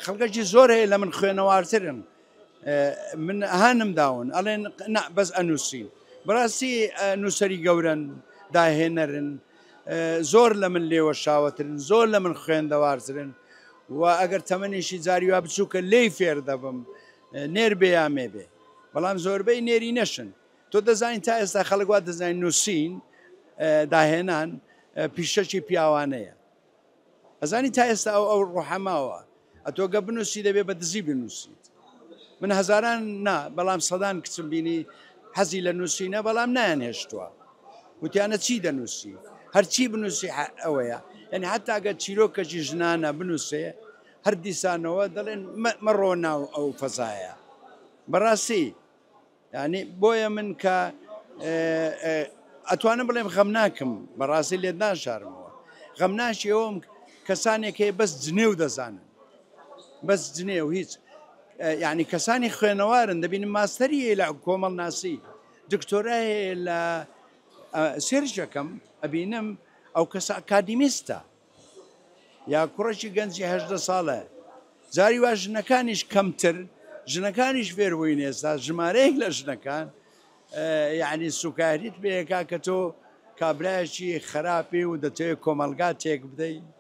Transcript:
خەڵکەکی زۆر هەیە لە من خوێنەوارترن من هانم داون ئەڵێن بەس ئەنووسین بەڕاستی نووسری گەورن داهێنەرن زۆر لە من لێوە شاوەترن زۆر لە من خوێندەوارترن و ئەگەر تەمەنیشی جاریوا بچووکە لێی فێر دەبم نێر بێ یا مێ بێ بەڵام زۆربەی نێری نەشن تۆ دەزانین تا ئێستا خەڵک وا دەزانین نووسین داهێنان پیشەکی پیاوانەیە ئەزانی تا ئێستا ئەو ڕوحەماوە ئەتۆگە بنووسی دەبێ بە دزی بنووسیت من هەزاران نا بەڵام سەدان کچم بینی حەزی لە نووسینە بەڵام نایان هێشتووە وتیانە چی دەنووسی هەرچی بنووسی ئەوەیە یعنی حتا ئەگە چیرۆکەکی ژنانە بنووسێ هەر دیسانەوە دەڵێن مەڕۆ ناو ئەو فەزایە بەڕاستی یعنی بۆیە من کە ئەتوانم بڵێم غەم ناکەم بەڕاستی لێت ناشارمەوە غەم ناشی ئەوم کەسانێک هەیە بەس جنێو دەزانن بەس جنێ و هیچ یعنی کەسانی خوێنەوارن دەبینم ماستەری هەیە لە کۆمەڵ ناسی دکتۆرای هەیە لە سێرجەکەم ئەبینم ئەو کەس ئەکادیمیستە یا کوڕێکی گەنجی 18 ساڵە جاری وا ژنەکانیش کەمتر ژنەکانیش فێربووین ئێستا ژمارەیەک لە ژنەکان یعنی سوکاریت بێکا کە تۆ کابراایکی خراپی و دەتوێت کۆمەلگا تێک بدەیت